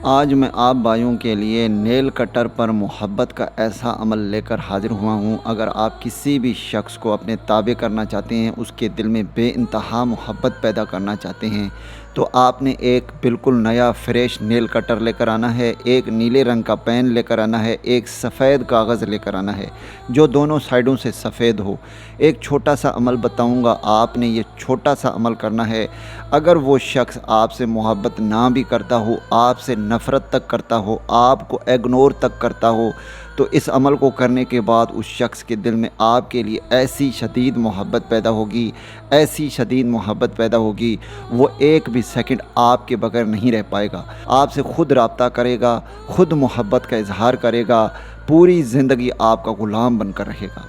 آج میں آپ بھائیوں کے لیے نیل کٹر پر محبت کا ایسا عمل لے کر حاضر ہوا ہوں۔ اگر آپ کسی بھی شخص کو اپنے تابع کرنا چاہتے ہیں، اس کے دل میں بے انتہا محبت پیدا کرنا چاہتے ہیں، تو آپ نے ایک بالکل نیا فریش نیل کٹر لے کر آنا ہے، ایک نیلے رنگ کا پین لے کر آنا ہے، ایک سفید کاغذ لے کر آنا ہے جو دونوں سائیڈوں سے سفید ہو۔ ایک چھوٹا سا عمل بتاؤں گا، آپ نے یہ چھوٹا سا عمل کرنا ہے۔ اگر وہ شخص آپ سے محبت نہ بھی کرتا ہو، آپ سے نفرت تک کرتا ہو، آپ کو اگنور تک کرتا ہو، تو اس عمل کو کرنے کے بعد اس شخص کے دل میں آپ کے لیے ایسی شدید محبت پیدا ہوگی، ایسی شدید محبت پیدا ہوگی، وہ ایک بھی سیکنڈ آپ کے بغیر نہیں رہ پائے گا، آپ سے خود رابطہ کرے گا، خود محبت کا اظہار کرے گا، پوری زندگی آپ کا غلام بن کر رہے گا۔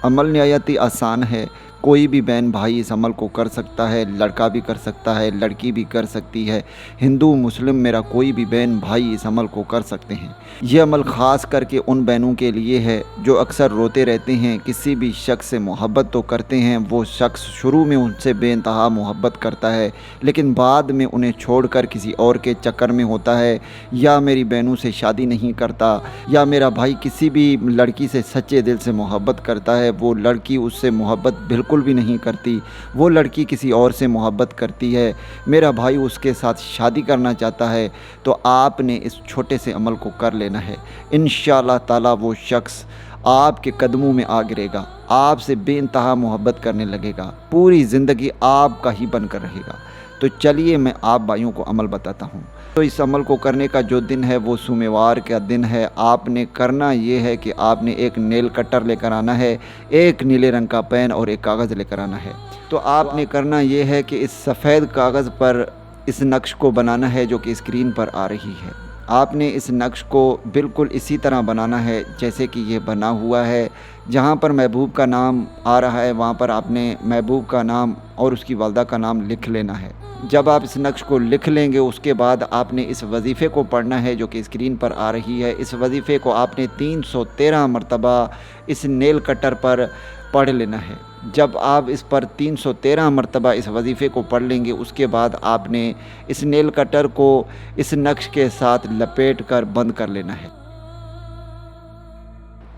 عمل نہایت ہی آسان ہے، کوئی بھی بہن بھائی اس عمل کو کر سکتا ہے، لڑکا بھی کر سکتا ہے، لڑکی بھی کر سکتی ہے، ہندو مسلم میرا کوئی بھی بہن بھائی اس عمل کو کر سکتے ہیں۔ یہ عمل خاص کر کے ان بہنوں کے لیے ہے جو اکثر روتے رہتے ہیں، کسی بھی شخص سے محبت تو کرتے ہیں، وہ شخص شروع میں ان سے بے انتہا محبت کرتا ہے لیکن بعد میں انہیں چھوڑ کر کسی اور کے چکر میں ہوتا ہے، یا میری بہنوں سے شادی نہیں کرتا، یا میرا بھائی کسی بھی لڑکی سے سچے دل سے محبت کرتا ہے، وہ لڑکی اس سے محبت بالکل بھی نہیں کرتی، وہ لڑکی کسی اور سے محبت کرتی ہے، میرا بھائی اس کے ساتھ شادی کرنا چاہتا ہے۔ تو آپ نے اس چھوٹے سے عمل کو کر لینا ہے، انشاءاللہ تعالی وہ شخص آپ کے قدموں میں آ گرے گا، آپ سے بے انتہا محبت کرنے لگے گا، پوری زندگی آپ کا ہی بن کر رہے گا۔ تو چلیے میں آپ بھائیوں کو عمل بتاتا ہوں۔ تو اس عمل کو کرنے کا جو دن ہے وہ سوموار کا دن ہے۔ آپ نے کرنا یہ ہے کہ آپ نے ایک نیل کٹر لے کر آنا ہے، ایک نیلے رنگ کا پین اور ایک کاغذ لے کر آنا ہے۔ تو آپ نے کرنا یہ ہے کہ اس سفید کاغذ پر اس نقش کو بنانا ہے جو کہ اسکرین پر آ رہی ہے۔ آپ نے اس نقش کو بالکل اسی طرح بنانا ہے جیسے کہ یہ بنا ہوا ہے۔ جہاں پر محبوب کا نام آ رہا ہے وہاں پر آپ نے محبوب کا نام اور اس کی والدہ کا نام لکھ لینا ہے۔ جب آپ اس نقش کو لکھ لیں گے اس کے بعد آپ نے اس وظیفے کو پڑھنا ہے جو کہ اسکرین پر آ رہی ہے۔ اس وظیفے کو آپ نے 313 مرتبہ اس نیل کٹر پر پڑھ لینا ہے۔ جب آپ اس پر 313 مرتبہ اس وظیفے کو پڑھ لیں گے اس کے بعد آپ نے اس نیل کٹر کو اس نقش کے ساتھ لپیٹ کر بند کر لینا ہے۔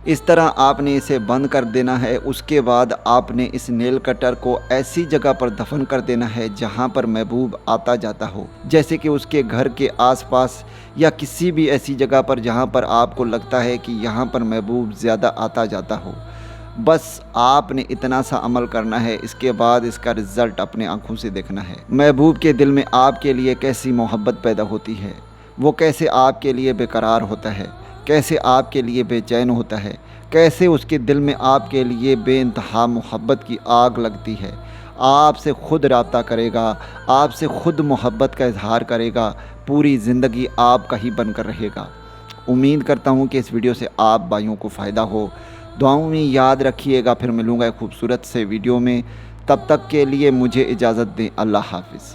اس طرح آپ نے اسے بند کر دینا ہے۔ اس کے بعد آپ نے اس نیل کٹر کو ایسی جگہ پر دفن کر دینا ہے جہاں پر محبوب آتا جاتا ہو، جیسے کہ اس کے گھر کے آس پاس یا کسی بھی ایسی جگہ پر جہاں پر آپ کو لگتا ہے کہ یہاں پر محبوب زیادہ آتا جاتا ہو۔ بس آپ نے اتنا سا عمل کرنا ہے، اس کے بعد اس کا رزلٹ اپنے آنکھوں سے دیکھنا ہے۔ محبوب کے دل میں آپ کے لیے کیسی محبت پیدا ہوتی ہے، وہ کیسے آپ کے لیے بے قرار ہوتا ہے، کیسے آپ کے لیے بے چین ہوتا ہے، کیسے اس کے دل میں آپ کے لیے بے انتہا محبت کی آگ لگتی ہے۔ آپ سے خود رابطہ کرے گا، آپ سے خود محبت کا اظہار کرے گا، پوری زندگی آپ کا ہی بن کر رہے گا۔ امید کرتا ہوں کہ اس ویڈیو سے آپ بھائیوں کو فائدہ ہو۔ دعاؤں میں یاد رکھیے گا، پھر ملوں گا ایک خوبصورت سے ویڈیو میں۔ تب تک کے لیے مجھے اجازت دیں، اللہ حافظ۔